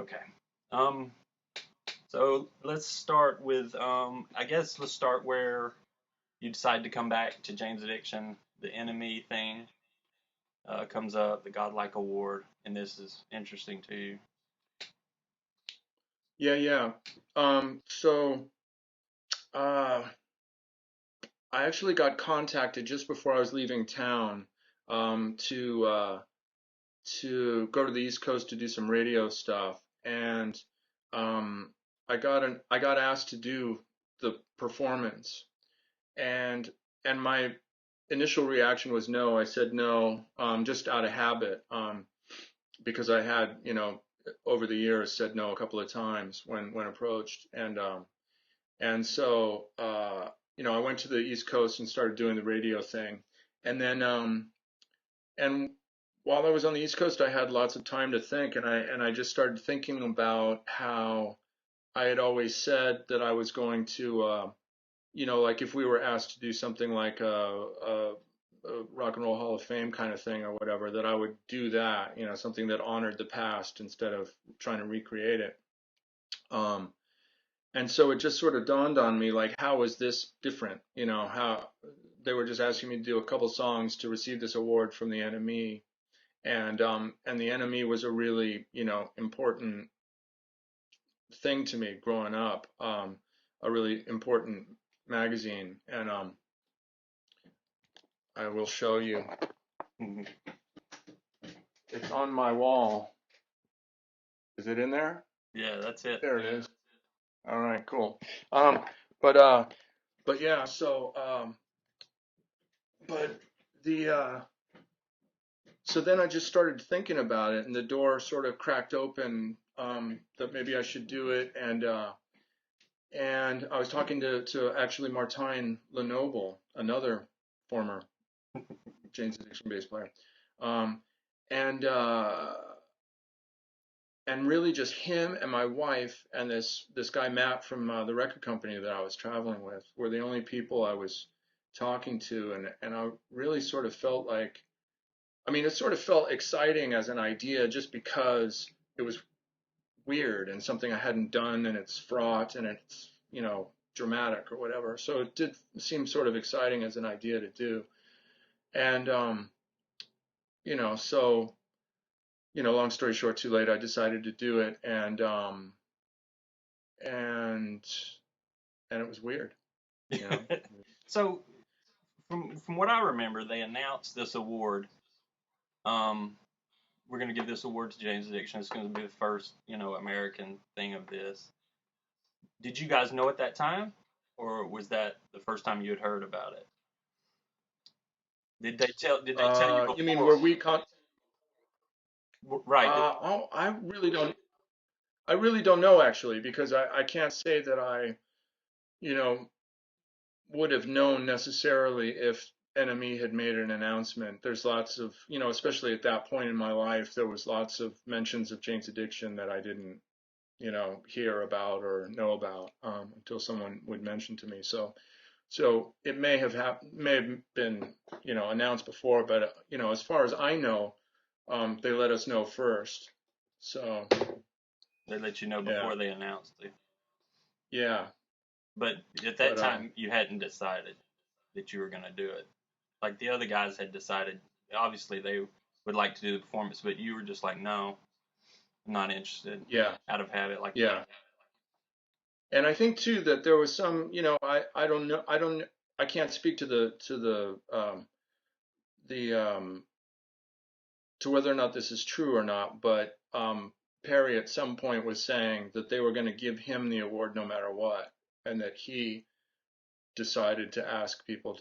Okay. Um, so let's start with I guess let's start where you decide to come back to Jane's Addiction. The enemy thing comes up, the Godlike Award, and this is interesting to you. Yeah, yeah. So uh, I actually got contacted just before I was leaving town um, to uh, to go to the East Coast to do some radio stuff, and um, I got asked to do the performance, and my initial reaction was no. I said no, just out of habit, because I had, over the years said no a couple of times when approached, and so I went to the East Coast and started doing the radio thing, and then and while I was on the East Coast, I had lots of time to think, and I just started thinking about how I had always said that I was going to, like if we were asked to do something like a Rock and Roll Hall of Fame kind of thing or whatever, that I would do that, something that honored the past instead of trying to recreate it. Um, and so it just sort of dawned on me, like, how is this different? How they were just asking me to do a couple songs to receive this award from the NME, and the NME was a really, important thing to me growing up, a really important magazine, and I will show you. Mhm. It's on my wall. Is it in there? Yeah, that's it. There it is. All right, cool. Um, but uh, but yeah, but the so then I just started thinking about it, and the door sort of cracked open, that maybe I should do it, and I was talking to actually Martine Lenoble, another former Jane's Addiction bass player, um, and uh, and really just him and my wife and this guy Matt from the record company that I was traveling with were the only people I was talking to, and I really sort of felt like, I mean, it sort of felt exciting as an idea just because it was weird and something I hadn't done, and it's fraught and it's, dramatic or whatever. So it did seem sort of exciting as an idea to do. And so long story short, too late, I decided to do it, and and it was weird, you know. So from what I remember, they announced this award. Um, we're going to give this award to Jane's Addiction. It's going to be the first, American thing of this. Did you guys know at that time, or was that the first time you had heard about it? Did they tell you You mean before? were we con? Right. Oh, I really don't know actually, because I can't say that I, you know, would have known necessarily if NME had made an announcement. There's lots of, especially at that point in my life, there was lots of mentions of Jane's Addiction that I didn't, hear about or know about, until someone would mention to me. So it may have been, announced before, but as far as I know, they let us know first. So They let you know yeah, before they announced it. yeah, But at that but time, you hadn't decided that you were going to do it. Like the other guys had decided, obviously they would like to do the performance, but you were just like, no, I'm not interested, yeah, out of habit, like me. yeah. And I think too that there was some, I don't know, I can't speak to the to whether or not this is true or not, but Perry at some point was saying that they were going to give him the award no matter what, and that he decided to ask people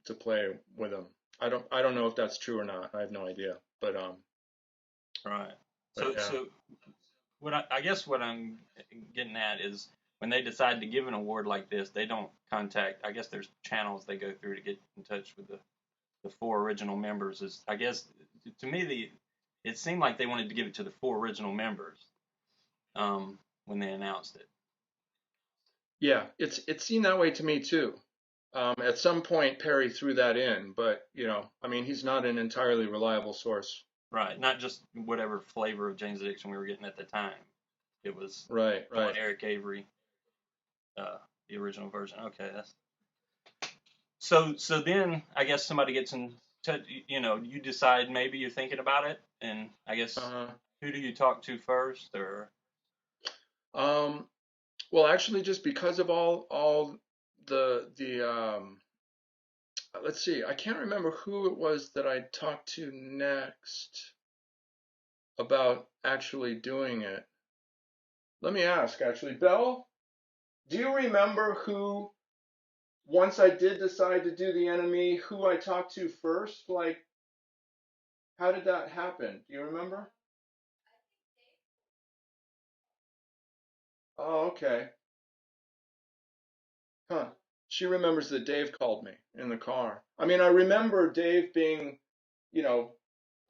to play with him. I don't know if that's true or not. I have no idea, Right. but So, yeah, so I guess what I'm getting at is when they decide to give an award like this, they don't contact. I guess there's channels they go through to get in touch with the four original members. Is I guess to me it seemed like they wanted to give it to the four original members when they announced it. yeah, it's seen that way to me too. At some point, Perry threw that in, but I mean, he's not an entirely reliable source. Right. Not just whatever flavor of Jane's Addiction we were getting at the time. it was Right, on right. Eric Avery, the original version. Okay, that's so then I guess somebody gets in touch, you decide maybe you're thinking about it, and I guess Uh, who do you talk to first, or um, well, actually, just because of all the let's see, I can't remember who it was that I talked to next about actually doing it. Let me ask, actually, Belle, do you remember who, once I did decide to do the enemy, who I talked to first? Like, how did that happen? Do you remember? Oh, okay. Huh. She remembers that Dave called me in the car. I mean, I remember Dave being, you know,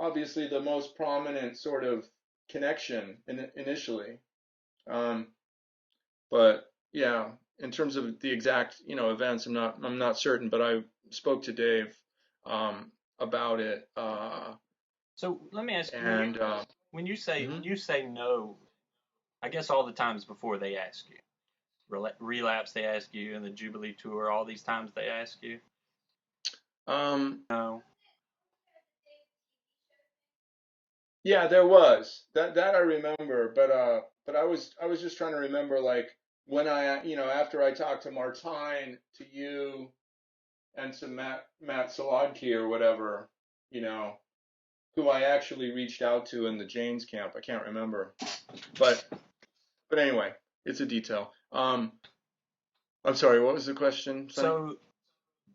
obviously the most prominent sort of connection initially. Um, but yeah, in terms of the exact, events, I'm not certain, but I spoke to Dave about it. so let me ask when you And when you say when mhm. you say no, I guess all the times before they ask you. Relapse, they ask you, and the Jubilee tour, all these times they ask you. um, No. yeah, there was that I remember, but I was just trying to remember like when after I talked to Martine, to you, and to Matt Solodki or whatever, you know, who I actually reached out to in the Janes camp. I can't remember, but anyway, it's a detail. I'm sorry, what was the question, Sonny? So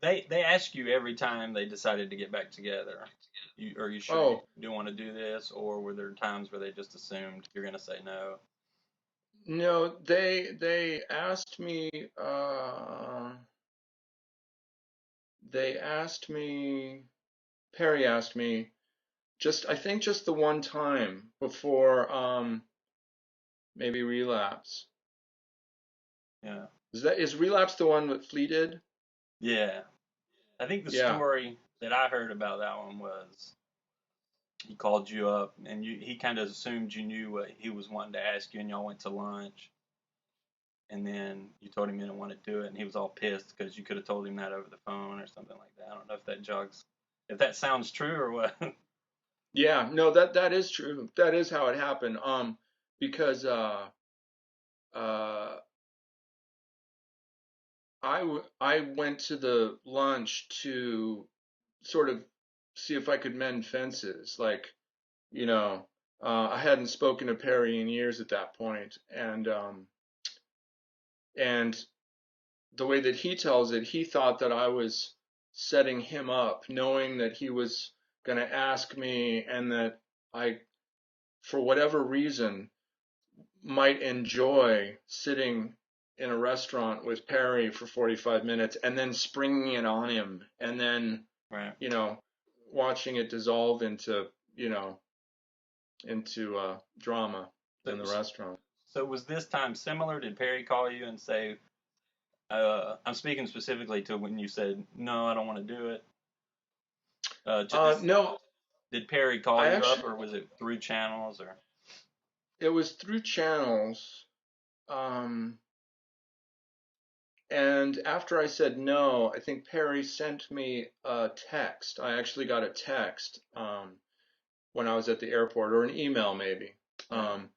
they ask you every time they decided to get back together. Are you sure you Oh, do want to do this, or were there times where they just assumed you're going to say no? no, they asked me. They asked me. Perry asked me just, I think, just the one time before maybe relapse. Yeah. Is relapse the one that Flea did? Yeah. I think the Yeah. story that I heard about that one was he called you up and he kind of assumed you knew what he was wanting to ask you, and y'all went to lunch, and then you told him you didn't want to do it, and he was all pissed because you could have told him that over the phone or something like that. I don't know if that sounds true or what. Yeah, no, that is true. That is how it happened. Because uh I went to the lunch to sort of see if I could mend fences. Like, I hadn't spoken to Perry in years at that point, and the way that he tells it, he thought that I was setting him up, knowing that he was going to ask me, and that I, for whatever reason, might enjoy sitting in a restaurant with Perry for 45 minutes and then springing it on him, and then, Right. you know, watching it dissolve into drama So, in the restaurant. so was this time similar? Did Perry call you and say, I'm speaking specifically to when you said, no, I don't want to do it. Just No, did Perry call I you up, actually, or was it through channels, or? it was through channels. Um, And after I said no, I think Perry sent me a text. I actually got a text when I was at the airport, or an email maybe, Right.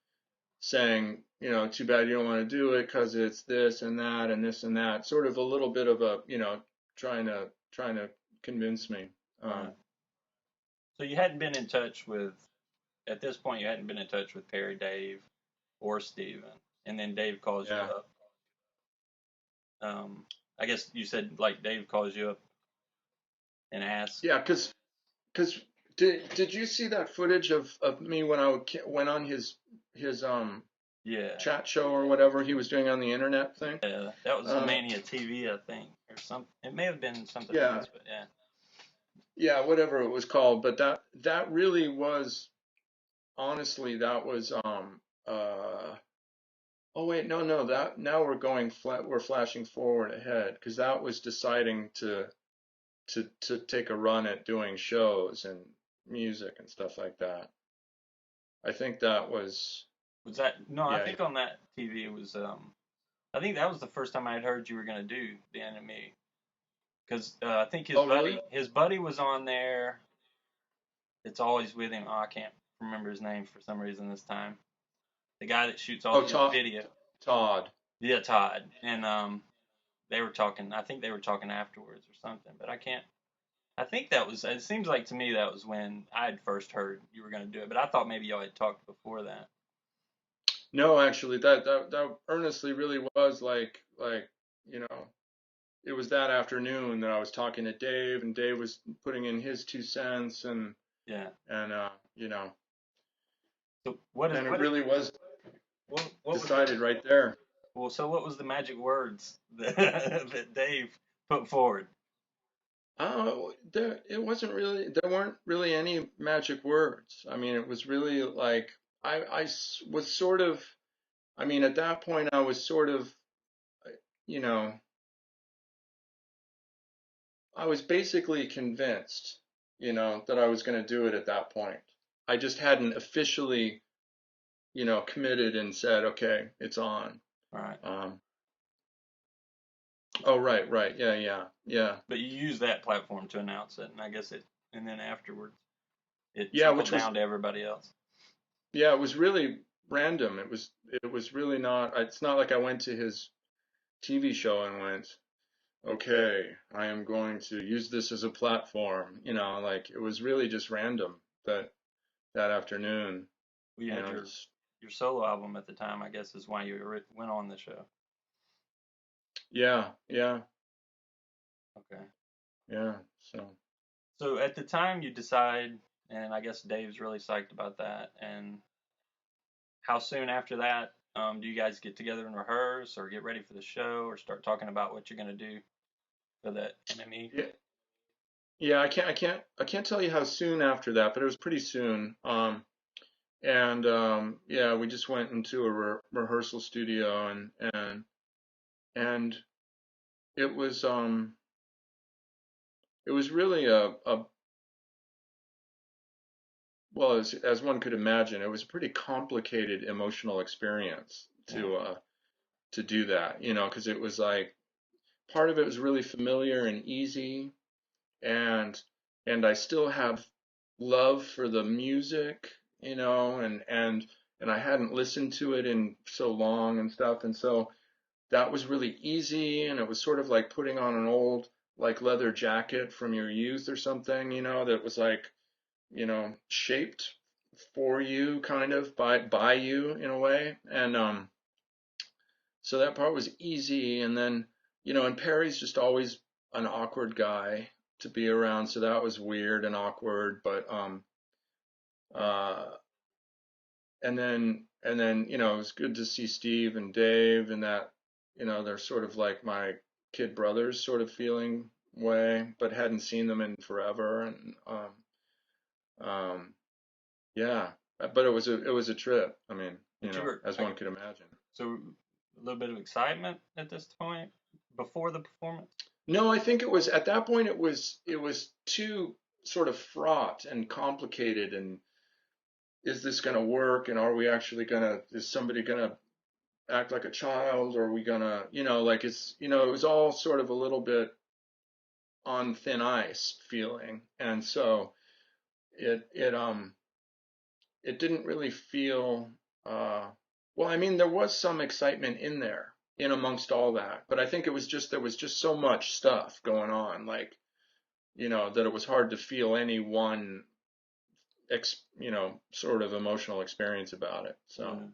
saying, too bad you don't want to do it because it's this and that and this and that. Sort of a little bit of a, trying to convince me. Um, Right. So you hadn't been in touch with, at this point, you hadn't been in touch with Perry, Dave, or Steven, and then Dave calls you yeah, up. I guess you said like Dave calls you up and asks. yeah, because did you see that footage of me when I went on his Yeah, chat show or whatever he was doing on the internet thing? that was a Um, Mania TV, I think, or something. It may have been something yeah, else, but yeah. yeah, whatever it was called, but that really was, honestly, that was uh oh wait, no, that now we're flashing forward ahead, because that was deciding to take a run at doing shows and music and stuff like that. I think that was, Was that no? I Yeah. think on that TV it was. I think that was the first time I had heard you were gonna do the enemy, because I think Oh, really? his buddy was on there. It's always with him. Oh, I can't remember his name for some reason this time. The guy that shoots all Oh, the video. Todd. Yeah, Todd. And they were talking. I think they were talking afterwards or something. But I can't. I think that was. It seems like to me that was when I had first heard you were gonna do it. But I thought maybe y'all had talked before that. No, actually, that earnestly really was like, you know, it was that afternoon that I was talking to Dave, and Dave was putting in his 2 cents, Yeah. and you know, So and it what is really was what was the decided right there. well? So what was the magic words that, that Dave put forward? There weren't really any magic words. I mean, it was really like was sort of, I mean, at that point I was sort of, you know, I was basically convinced, that I was going to do it at that point. I just hadn't officially, committed and said, okay, it's on. All right. Um, oh, right, right. Yeah, yeah, yeah. But you used that platform to announce it, and I guess and then afterwards it Yeah, trickled which was, down to everybody else. yeah, it was really random. It was really not, it's not like I went to his TV show and went, okay, I am going to use this as a platform. Like it was really just random that afternoon. We had Just your solo album at the time, I guess, is why you went on the show. yeah, yeah, Okay. yeah. So So at the time you decide, and I guess Dave's really psyched about that. And how soon after that do you guys get together and rehearse, or get ready for the show, or start talking about what you're gonna do for that MME? yeah, yeah. I can't tell you how soon after that, but it was pretty soon. And yeah, we just went into a rehearsal studio, and it was it was really a well, as one could imagine, it was a pretty complicated emotional experience Yeah. to do that, because it was like part of it was really familiar and easy, and I still have love for the music, and I hadn't listened to it in so long and stuff, and so that was really easy, and it was sort of like putting on an old like leather jacket from your youth or something, that was like, shaped for you kind of by you in a way. And so that part was easy. And then, and Perry's just always an awkward guy to be around, so that was weird and awkward. But uh and then it was good to see Steve and Dave, and that, they're sort of like my kid brothers sort of feeling way, but hadn't seen them in forever. And um yeah, but it was a trip. I mean, But you were as one could imagine. so a little bit of excitement at this point before the performance. No, I think it was at that point it was too sort of fraught and complicated, and is this going to work, and is somebody going to act like a child, or are we going to, like it was all sort of a little bit on thin ice feeling. And so it didn't really feel, uh, well, I mean, there was some excitement in there, in amongst all that, but I think there was just so much stuff going on, like, that it was hard to feel any one, sort of emotional experience about it. So, Yeah.